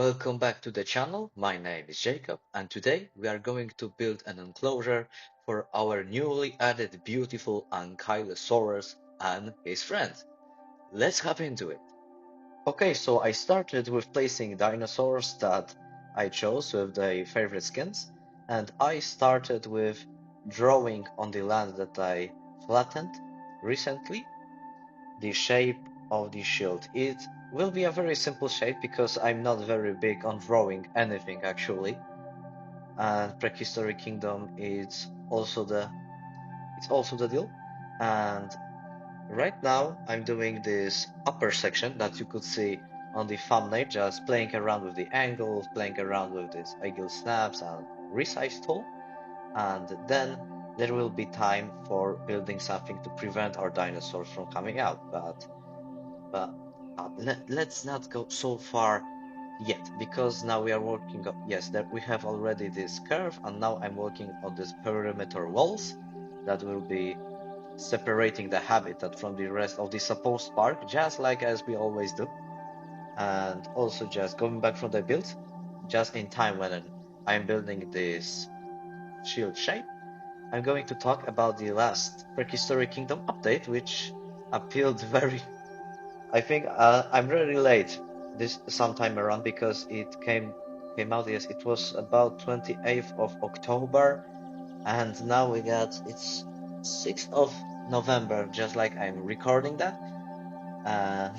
Welcome back to the channel. My name is Jacob, and today we are going to build an enclosure for our newly added beautiful Ankylosaurus and his friends. Let's hop into it. Okay, so I started with placing dinosaurs that I chose with their favorite skins, and I started with drawing on the land that I flattened recently the shape of the shield. It will be a very simple shape because I'm not very big on drawing anything actually. And Prehistoric Kingdom is also the deal. And right now I'm doing this upper section that you could see on the thumbnail, just playing around with the angles, playing around with this angle snaps and resize tool. And then there will be time for building something to prevent our dinosaurs from coming out. But let's not go so far yet, because now we are working on, yes, that we have already this curve, and now I'm working on this perimeter walls that will be separating the habitat from the rest of the supposed park, just like as we always do. And also just going back from the build, just in time when I'm building this shield shape, I'm going to talk about the last Prehistoric Kingdom update, which appealed very I think I'm really late this sometime around because it came out. Yes, it was about 28th of October, and now it's 6th of November, just like I'm recording that, and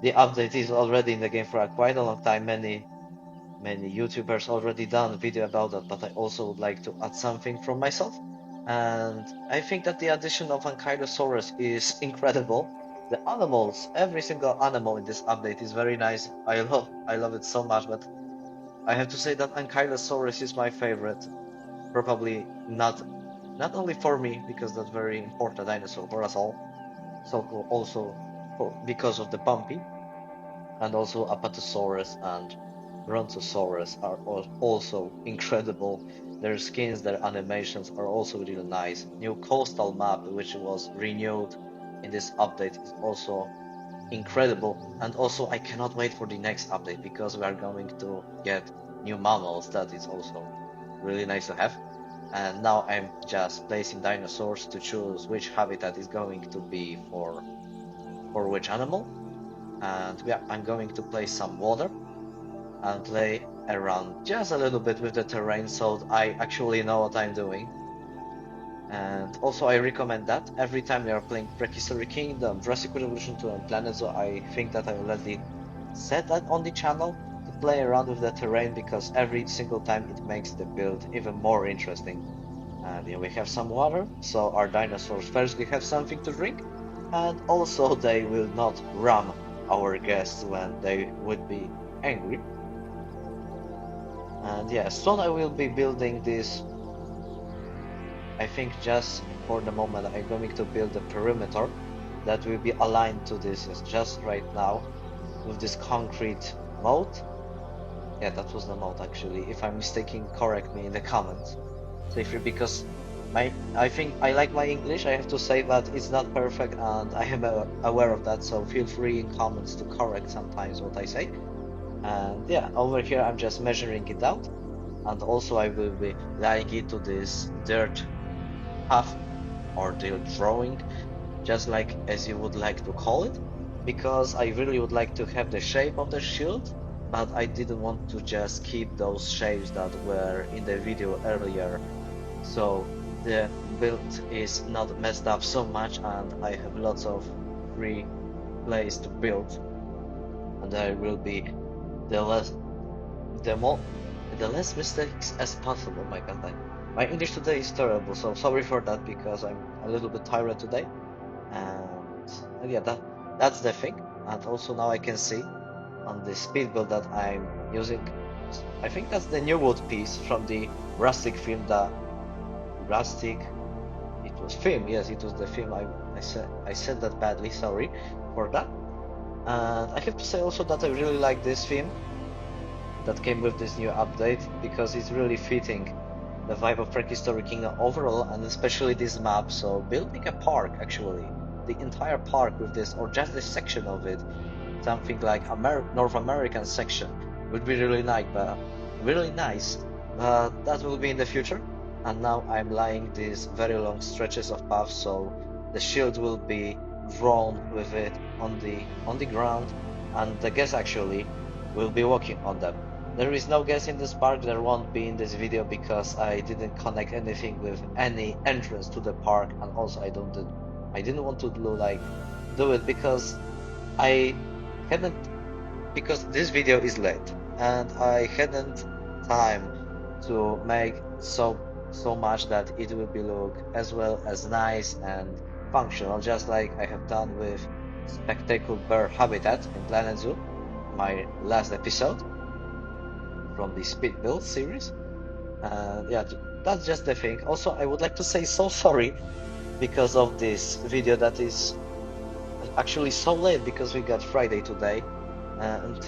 the update is already in the game for quite a long time. Many YouTubers already done a video about that, but I also would like to add something from myself. And I think that the addition of Ankylosaurus is incredible. The animals, every single animal in this update is very nice. I love it so much, but I have to say that Ankylosaurus is my favorite. Probably not only for me, because that's very important dinosaur for us all, so also because of the Bumpy, and also Apatosaurus and Brontosaurus are also incredible. Their skins, their animations are also really nice. New coastal map, which was renewed in this update, is also incredible. And also, I cannot wait for the next update because we are going to get new mammals. That is also really nice to have. And now I'm just placing dinosaurs to choose which habitat is going to be for which animal. And yeah, I'm going to place some water and play around just a little bit with the terrain so I actually know what I'm doing. And also I recommend that every time you are playing Prehistoric Kingdom, Jurassic Revolution 2 and Planet Zoo, I think that I already said that on the channel, to play around with the terrain, because every single time it makes the build even more interesting. And yeah, we have some water, so our dinosaurs firstly have something to drink, and also they will not ram our guests when they would be angry. And yeah, soon I will be building this. I think just for the moment I'm going to build a perimeter that will be aligned to this just right now with this concrete moat. Yeah, that was the moat actually. If I'm mistaken, correct me in the comments. Because I think I like my English. I have to say that it's not perfect, and I am aware of that, so feel free in comments to correct sometimes what I say. And yeah, over here I'm just measuring it out, and also I will be laying it to this dirt path or dirt drawing, just like as you would like to call it, because I really would like to have the shape of the shield, but I didn't want to just keep those shapes that were in the video earlier, so the build is not messed up so much, and I have lots of free place to build, and I will be the less mistakes as possible. My god, my English today is terrible, so sorry for that because I'm a little bit tired today. And yeah, that's the thing. And also now I can see on the SpeedBuild that I'm using, I think that's the new wood piece from the rustic film, it was film, yes, it was the film. I said that badly, sorry for that. And I have to say also that I really like this theme that came with this new update, because it's really fitting the vibe of Prehistoric Kingdom overall, and especially this map. So building a park, actually the entire park with this, or just this section of it, something like North American section would be really nice, but that will be in the future. And now I'm laying these very long stretches of path, so the shield will be drawn with it on the ground, and the guests actually will be walking on them. There is no guest in this park, there won't be in this video because I didn't connect anything with any entrance to the park, and also I didn't want to do it because I hadn't because this video is late and I hadn't time to make so much that it will be look as well as nice and functional, just like I have done with Spectacle Bear Habitat in Planet Zoo, my last episode from the SpeedBuild series. And yeah, that's just the thing. Also, I would like to say so sorry because of this video that is actually so late because we got Friday today. And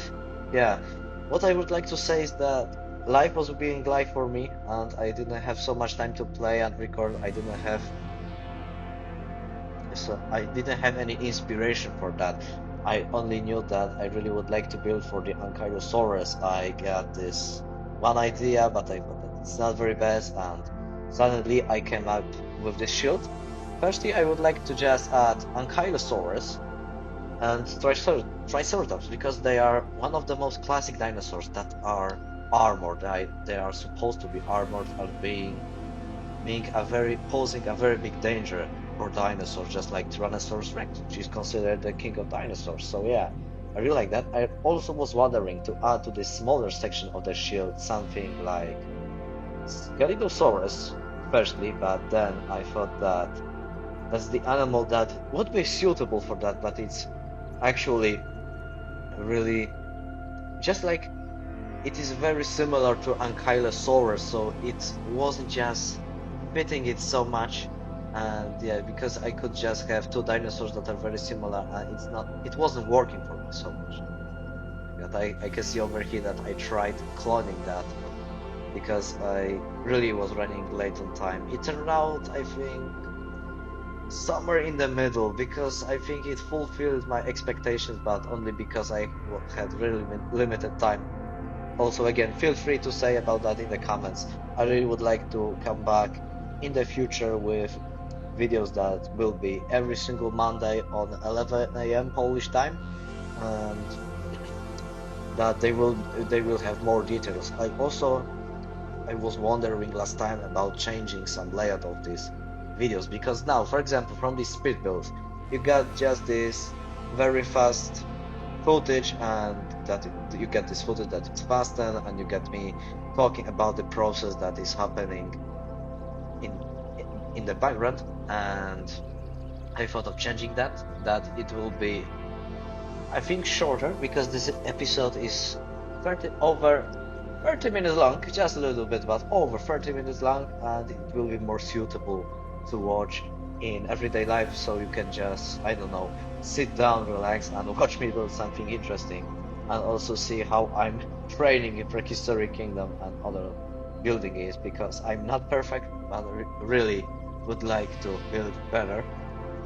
yeah, what I would like to say is that life was being life for me and I didn't have so much time to play and record. I didn't have any inspiration for that. I only knew that I really would like to build for the Ankylosaurus. I got this one idea, but I thought that it's not very best, and suddenly I came up with this shield. Firstly, I would like to just add Ankylosaurus and Triceratops because they are one of the most classic dinosaurs that are armored. They are supposed to be armored and posing a very big danger for dinosaurs, just like Tyrannosaurus Rex, which is considered the king of dinosaurs. So yeah, I really like that. I also was wondering to add to this smaller section of the shield something like Ankylosaurus firstly, but then I thought that that's the animal that would be suitable for that, but it's actually really just like it is very similar to Ankylosaurus, so it wasn't just fitting it so much. And yeah, because I could just have two dinosaurs that are very similar, and it wasn't working for me so much. But I can see over here that I tried cloning that because I really was running late on time. It turned out, I think, somewhere in the middle, because I think it fulfilled my expectations, but only because I had really limited time. Also, again, feel free to say about that in the comments. I really would like to come back in the future with videos that will be every single Monday on 11 AM Polish time, and that they will have more details. I was wondering last time about changing some layout of these videos, because now, for example, from this speed build, you got just this very fast footage, and that you get this footage that it's faster, and you get me talking about the process that is happening in the background. And I thought of changing that it will be, I think, shorter, because this episode is over 30 minutes long, just a little bit, but over 30 minutes long, and it will be more suitable to watch in everyday life, so you can just, I don't know, sit down, relax, and watch me build something interesting, and also see how I'm training in Prehistoric Kingdom and other building games, because I'm not perfect, but really would like to build better.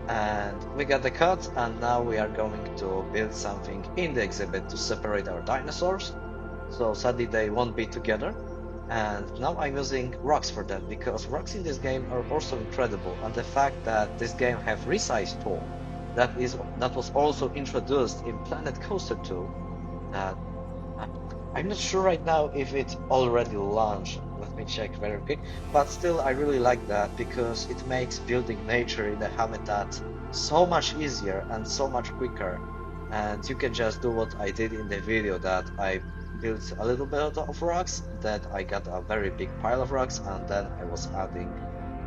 And we got the cut, and now we are going to build something in the exhibit to separate our dinosaurs, so sadly they won't be together. And now I'm using rocks for that, because rocks in this game are also incredible, and the fact that this game have resize tool that was also introduced in Planet Coaster 2, that I'm not sure right now if it already launched. Let me check very quick. But still, I really like that, because it makes building nature in the habitat so much easier and so much quicker. And you can just do what I did in the video, that I built a little bit of rocks, that I got a very big pile of rocks, and then I was adding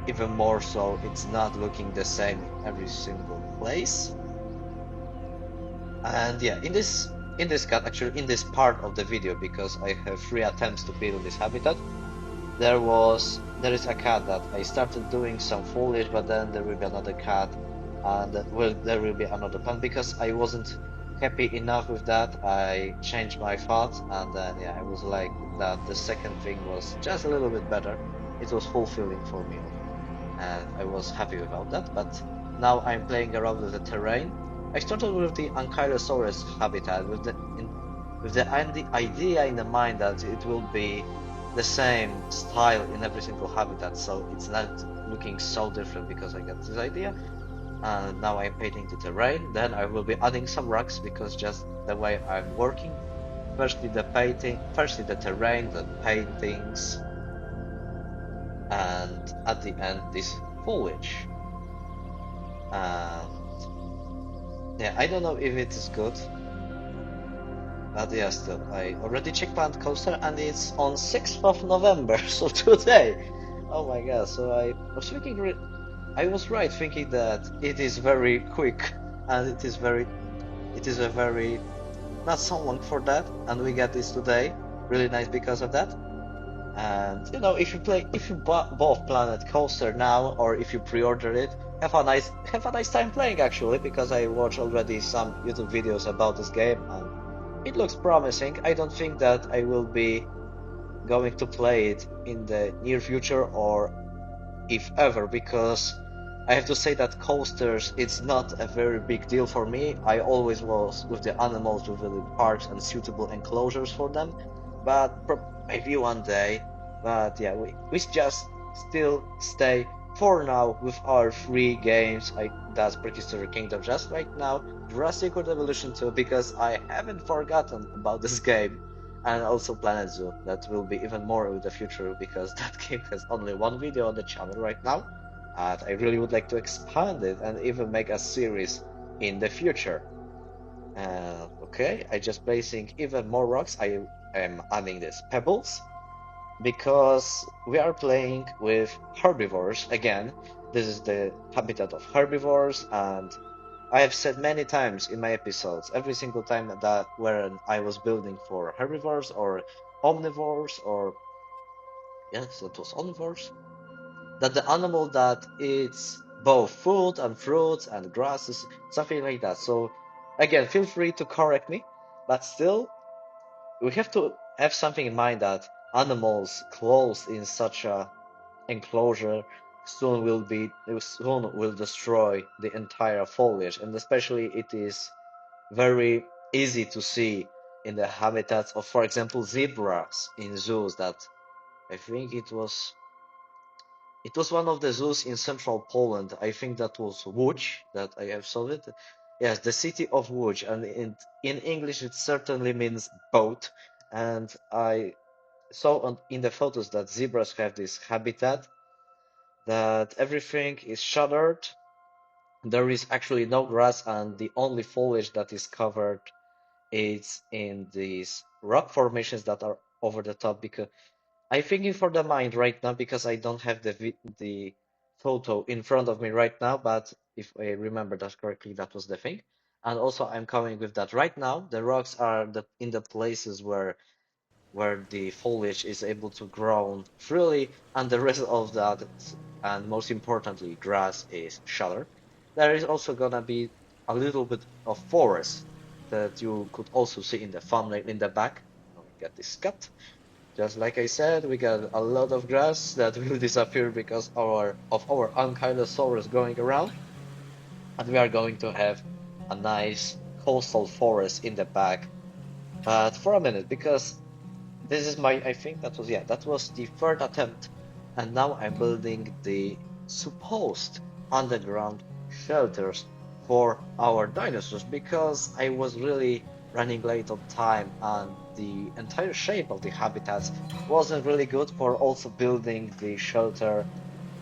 even more, so it's not looking the same in every single place. And yeah, in this cut, actually in this part of the video, because I have 3 attempts to build this habitat, there is a cut that I started doing some foliage, but then there will be another cut, and there will be another plant, because I wasn't happy enough with that. I changed my thoughts, and then yeah, I was like that the second thing was just a little bit better. It was fulfilling for me, and I was happy about that. But now I'm playing around with the terrain. I started with the Ankylosaurus habitat with the idea in the mind that it will be the same style in every single habitat, so it's not looking so different because I got this idea. And now I'm painting the terrain. Then I will be adding some rocks because just the way I'm working. Firstly the painting, firstly the terrain, then paintings, and at the end this foliage. And yeah, I don't know if it is good, but yeah, still, I already checked Plant Coaster and it's on 6th of November, so today. Oh my god, so I was thinking, I was right thinking that it is very quick and it is a very, not so long for that, and we get this today. Really nice because of that. And you know, if you bought both Planet Coaster now, or if you pre-order it, have a nice time playing actually, because I watched already some YouTube videos about this game and it looks promising. I don't think that I will be going to play it in the near future or if ever, because I have to say that coasters, it's not a very big deal for me. I always was with the animals within parks and suitable enclosures for them, but maybe one day. But yeah, we just still stay for now with our three games. That's Prehistoric Kingdom just right now, Jurassic World Evolution 2, because I haven't forgotten about this game, and also Planet Zoo. That will be even more in the future because that game has only one video on the channel right now, and I really would like to expand it and even make a series in the future. Okay, I just placing even more rocks. I am adding these pebbles because we are playing with herbivores again. This is the habitat of herbivores, and I have said many times in my episodes, every single time that when I was building for herbivores or omnivores, or yes, it was omnivores, that the animal that eats both food and fruits and grasses, something like that. So again, feel free to correct me, but still, we have to have something in mind that animals closed in such a enclosure soon will destroy the entire foliage, and especially it is very easy to see in the habitats of, for example, zebras in zoos. That I think it was one of the zoos in central Poland. I think that was Łódź that I have saw it. Yes, the city of Łódź, and in English it certainly means boat. And I saw in the photos that zebras have this habitat, that everything is shuttered. There is actually no grass, and the only foliage that is covered is in these rock formations that are over the top. Because I'm thinking for the mind right now, because I don't have the photo in front of me right now, but if I remember that correctly, that was the thing. And also I'm coming with that right now. The rocks are in the places where the foliage is able to grow freely, and the rest of that, and most importantly, grass is shuttered. There is also gonna be a little bit of forest that you could also see in the thumbnail in the back. Now we get this cut. Just like I said, we got a lot of grass that will disappear because of our Ankylosaurus going around, and we are going to have a nice coastal forest in the back. But for a minute, because this is I think that was, yeah, that was the third attempt, and now I'm building the supposed underground shelters for our dinosaurs, because I was really running late on time and the entire shape of the habitats wasn't really good for also building the shelter,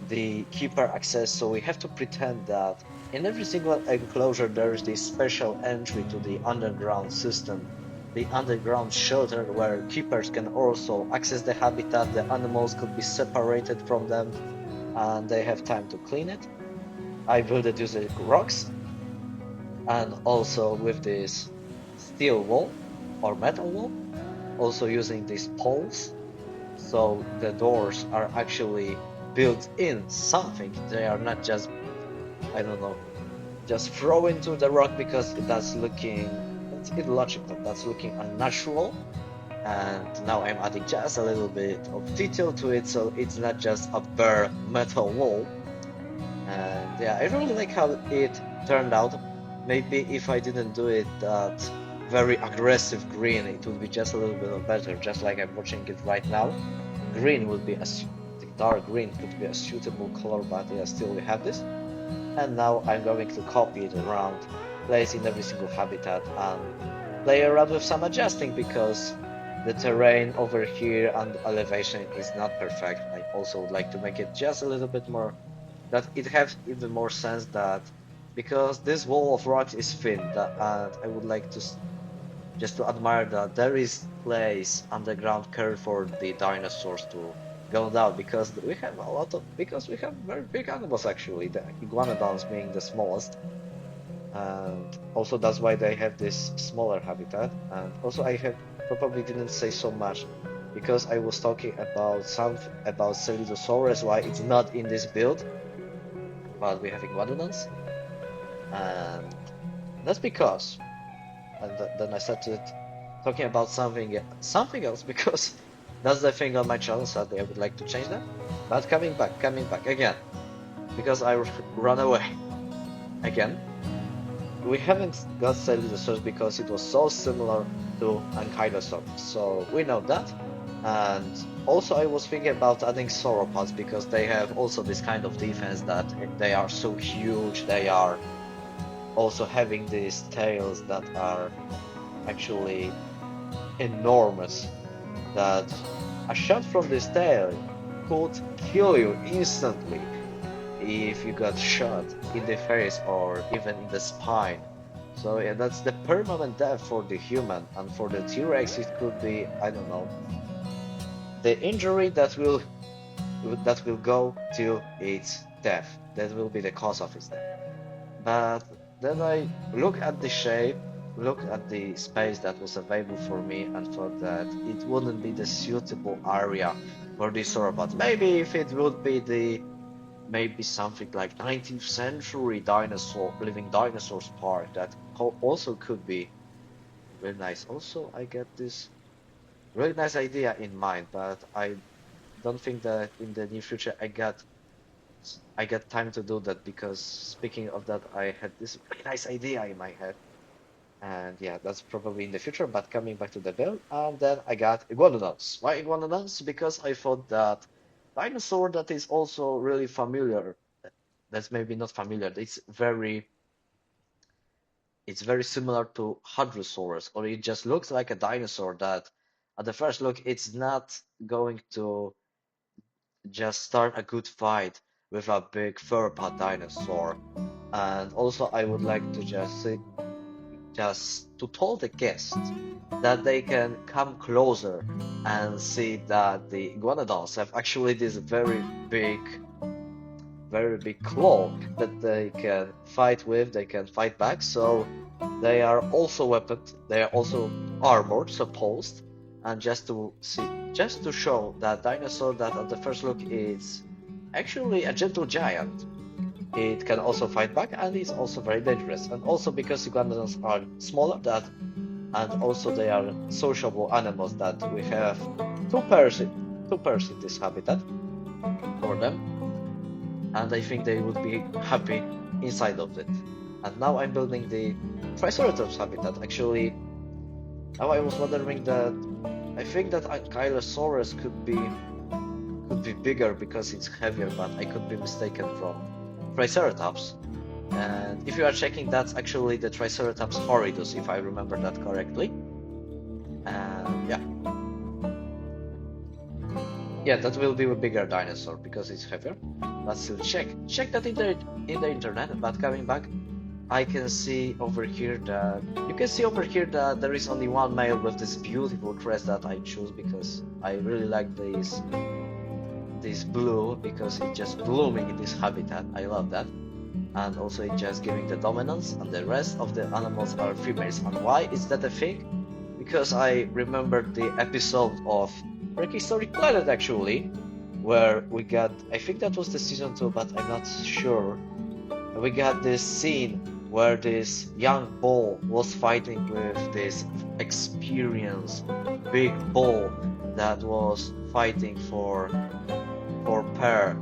the keeper access. So we have to pretend that in every single enclosure there is this special entry to the underground system, the underground shelter, where keepers can also access the habitat. The animals could be separated from them and they have time to clean it. I built it using rocks and also with this steel wall or metal wall, also using these poles. So the doors are actually built in something. They are not just, I don't know, just throw into the rock because that's illogical. That's looking unnatural. And now I'm adding just a little bit of detail to it, so it's not just a bare metal wall. And yeah, I really like how it turned out. maybe if I didn't do it that very aggressive green, it would be just a little bit better, just like I'm watching it right now. Green would be the dark green could be a suitable color, but yeah, still we have this. And now I'm going to copy it around, place in every single habitat, and play around with some adjusting because the terrain over here and elevation is not perfect. I also would like to make it just a little bit more, that it has even more sense that because this wall of rocks is thin, and I would like to just to admire that there is place underground curve for the dinosaurs to go down because we have a lot of because we have very big animals actually, the iguanodons being the smallest, and also that's why they have this smaller habitat. And also I have probably didn't say so much because I was talking about some about Celidosaurus, why it's not in this build, but we have iguanodons, and that's because, and then I started talking about something else because that's the thing on my channel. Sadly, I would like to change that. But coming back again because I run away again. We haven't got Celidosaurus because it was so similar to Ankylosaurus, so we know that. And also I was thinking about adding sauropods because they have also this kind of defense that they are so huge. They are also having these tails that are actually enormous, that a shot from this tail could kill you instantly if you got shot in the face or even in the spine. So yeah, that's the permanent death for the human, and for the T-Rex it could be, I don't know, the injury that will go till its death. That will be the cause of its death. But then I look at the shape, look at the space that was available for me, and thought that it wouldn't be the suitable area for this robot. Maybe if it would be maybe something like 19th century living dinosaurs park, that also could be really nice. Also, I get this really nice idea in mind, but I don't think that in the near future I get time to do that because speaking of that, I had this really nice idea in my head. And yeah, that's probably in the future, but coming back to the build, and then I got Iguanodons. Why Iguanodons? Because I thought that dinosaur that is also really familiar, that's maybe not familiar, it's very similar to Hadrosaurus, or it just looks like a dinosaur that at the first look it's not going to just start a good fight with a big theropod dinosaur. And also I would like to just to tell the guests that they can come closer and see that the iguanodons have actually this very big claw that they can fight with, they can fight back. So they are also weaponed, they are also armored, supposed. And just to show that dinosaur that at the first look is actually a gentle giant, it can also fight back and is also very dangerous. And also because iguanodons are smaller and also they are sociable animals, that we have two pairs in this habitat for them, and I think they would be happy inside of it. And now I'm building the Triceratops habitat. Actually, now I was wondering that I think that Ankylosaurus could be bigger because it's heavier, but I could be mistaken from Triceratops. And if you are checking, that's actually the Triceratops horridus, if I remember that correctly. And yeah, that will be a bigger dinosaur because it's heavier. But still, check that in the internet. But coming back, I can see over here that there is only one male with this beautiful crest that I choose because I really like this blue because it's just blooming in this habitat. I love that. And also it's just giving the dominance, and the rest of the animals are females. And why is that a thing? Because I remembered the episode of Prehistoric Planet actually, where we got, I think that was the season 2, but I'm not sure. We got this scene where this young bull was fighting with this experienced big bull that was fighting for pair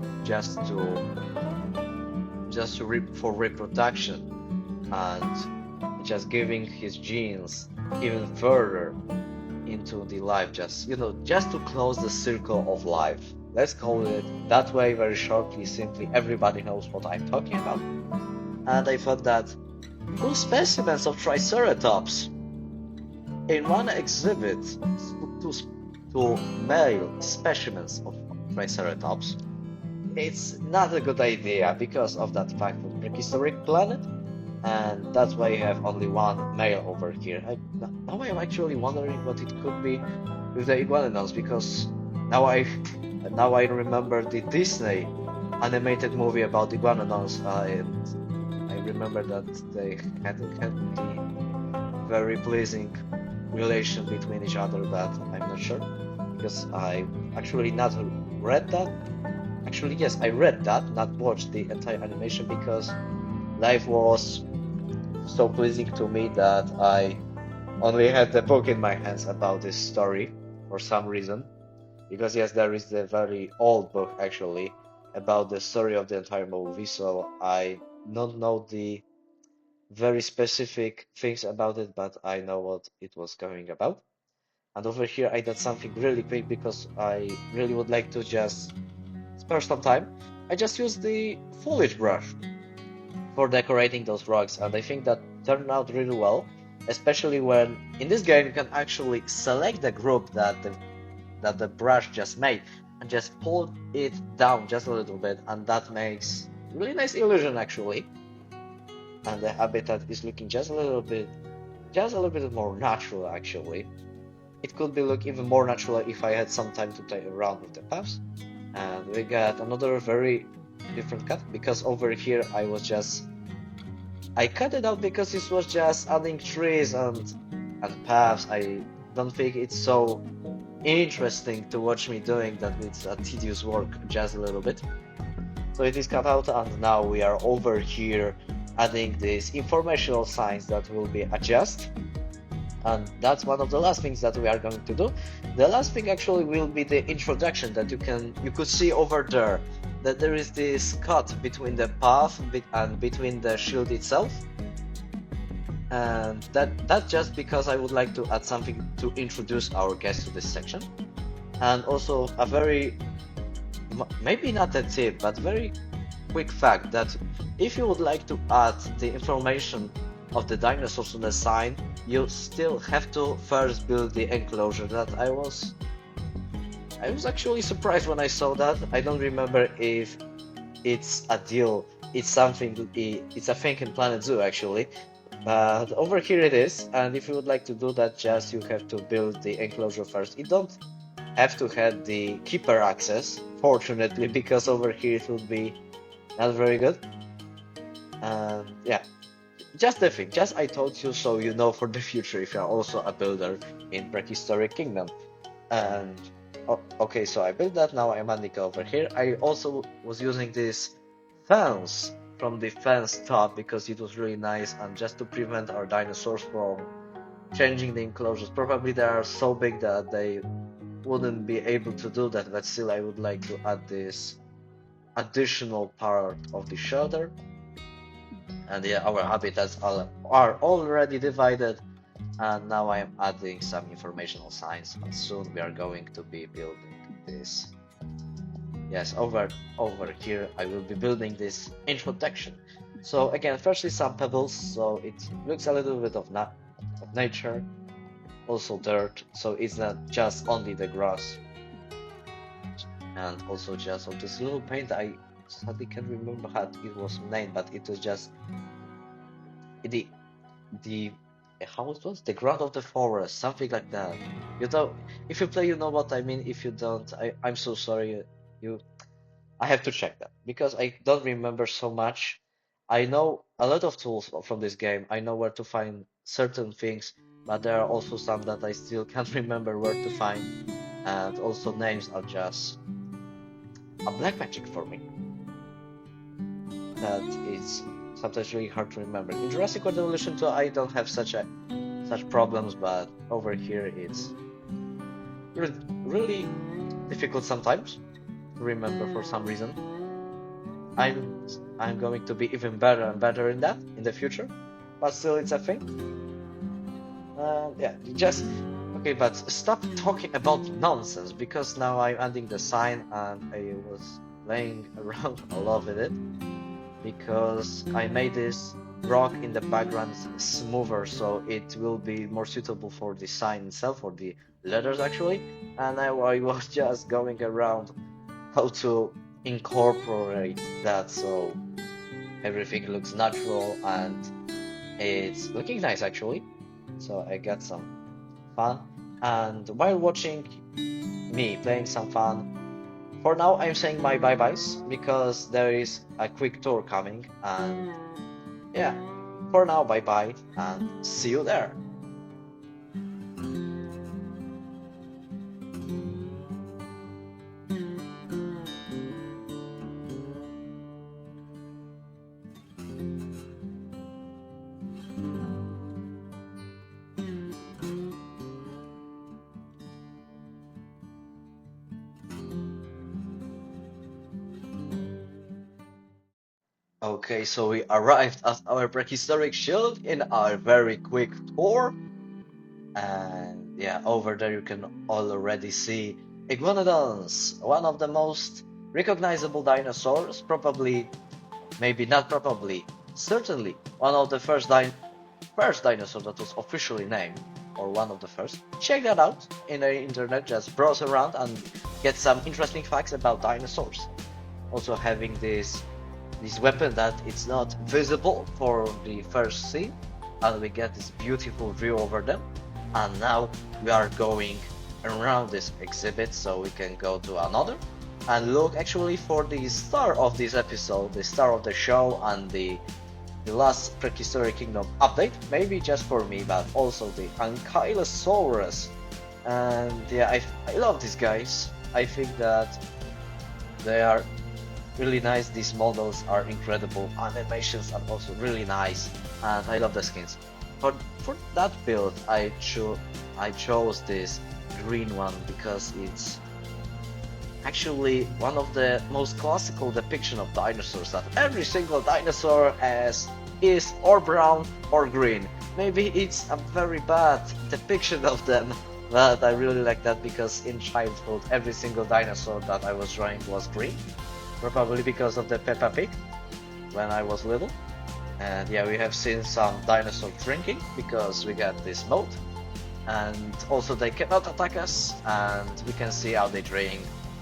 for reproduction. and just giving his genes even further into the life, just just to close the circle of life. Let's call it that way, very shortly, simply. Everybody knows what I'm talking about. And I thought that two specimens of Triceratops in one exhibit, two male specimens of Triceratops, it's not a good idea because of that fact of prehistoric planet, and that's why you have only one male over here. Now I am actually wondering what it could be with the iguanodons, because now I remember the Disney animated movie about iguanodons, and I remember that they hadn't had the very pleasing relation between each other. That I'm not sure, because I actually not read that. Actually, yes, I read that, not watched the entire animation, because life was so pleasing to me that I only had the book in my hands about this story for some reason. Because yes, there is the very old book actually about the story of the entire movie, so I don't know the very specific things about it, but I know what it was going about. And over here I did something really quick because I really would like to just spare some time. I just used the foliage brush for decorating those rocks, and I think that turned out really well, especially when in this game you can actually select the group that the brush just made and just pull it down just a little bit, and that makes really nice illusion actually. And the habitat is looking just a little bit more natural actually. It could be look even more natural if I had some time to play around with the paths. And we got another very different cut, because over here I cut it out because it was just adding trees and paths. I don't think it's so interesting to watch me doing that. It's a tedious work just a little bit. So it is cut out, and now we are over here adding these informational signs that will be adjusted. And that's one of the last things that we are going to do. The last thing actually will be the introduction that you could see over there, that there is this cut between the path and between the shield itself. And that's just because I would like to add something to introduce our guest to this section. And also a very, maybe not a tip, but very quick fact, that if you would like to add the information of the dinosaurs on the sign, you still have to first build the enclosure. That I was actually surprised when I saw that. I don't remember if it's a deal, it's a thing in Planet Zoo actually, but over here it is. And if you would like to do that, just you have to build the enclosure first. You don't have to have the keeper access, fortunately, because over here it would be not very good. Yeah, just the thing, just I told you so you know for the future if you're also a builder in Prehistoric Kingdom. And okay, so I built that. Now I'm adding over here. I also was using this fence from the fence top because it was really nice, and just to prevent our dinosaurs from changing the enclosures. Probably they are so big that they wouldn't be able to do that, but still I would like to add this additional part of the shelter. And yeah, our habitats are already divided, and now I am adding some informational signs, and soon we are going to be building this. Yes, over here I will be building this introduction. So again, firstly some pebbles, so it looks a little bit of nature, also dirt, so it's not just only the grass. And also just of this little paint, I sadly can't remember how it was named, but it was just the how it was, the ground of the forest, something like that. You know, if you play, you know what I mean. If you don't, I'm so sorry. I have to check that because I don't remember so much. I know a lot of tools from this game. I know where to find certain things, but there are also some that I still can't remember where to find, and also names are just a black magic for me. That is sometimes really hard to remember. In Jurassic World Evolution 2, I don't have such problems, but over here it's really difficult sometimes to remember for some reason. I'm going to be even better and better in that in the future. but still it's a thing. Yeah, just okay, but stop talking about nonsense because now I'm adding the sign and I was playing around a lot with it because I made this rock in the background smoother so it will be more suitable for the sign itself, for the letters actually. And I was just going around how to incorporate that so everything looks natural and it's looking nice actually. So I got some fun. And while watching me playing some fun, for now I'm saying my bye-byes because there is a quick tour coming. And yeah, for now, bye-bye and see you there. Okay, so we arrived at our prehistoric shield in our very quick tour. And yeah, over there you can already see Iguanodons, one of the most recognizable dinosaurs, probably, maybe not probably, certainly one of the first dinosaur that was officially named, or one of the first. Check that out in the internet, just browse around and get some interesting facts about dinosaurs. Also having this weapon that it's not visible for the first scene, and we get this beautiful view over them. And now we are going around this exhibit so we can go to another and look actually for the star of this episode, the star of the show, and the last Prehistoric Kingdom update, maybe just for me, but also the Ankylosaurus. And yeah, I love these guys. I think that they are really nice. These models are incredible. Animations are also really nice, and I love the skins. For that build, I chose this green one because it's actually one of the most classical depiction of dinosaurs, that every single dinosaur is or brown or green. Maybe it's a very bad depiction of them, but I really like that because in childhood every single dinosaur that I was drawing was green, probably because of the Peppa Pig when I was little. And yeah, we have seen some dinosaur drinking because we got this mode, and also they cannot attack us, and we can see how they drink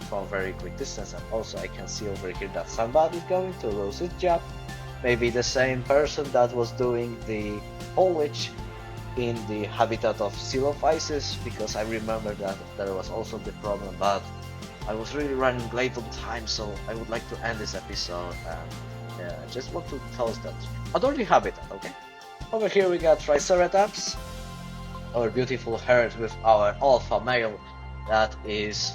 from very quick distance. And also I can see over here that somebody is going to lose his job, maybe the same person that was doing the foliage in the habitat of Coelophysis, because I remember that there was also the problem, but I was really running late on time, so I would like to end this episode. And yeah, I just want to tell us that adore the habitat, okay? Over here we got Triceratops, our beautiful herd with our alpha male that is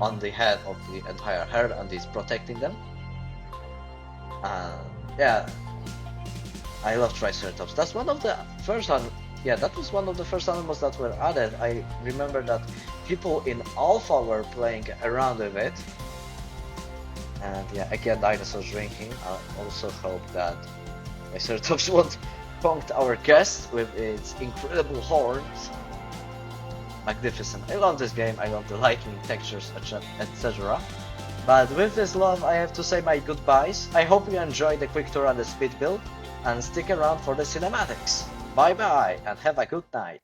on the head of the entire herd and is protecting them. And yeah, I love Triceratops. That's one of the first yeah, that was one of the first animals that were added. I remember that people in Alpha were playing around with it. And yeah, again, dinosaurs drinking. I also hope that Triceratops won't punct our guest with its incredible horns. Magnificent. I love this game. I love the lighting, textures, etc. But with this love, I have to say my goodbyes. I hope you enjoyed the quick tour and the speed build, and stick around for the cinematics. Bye bye, and have a good night.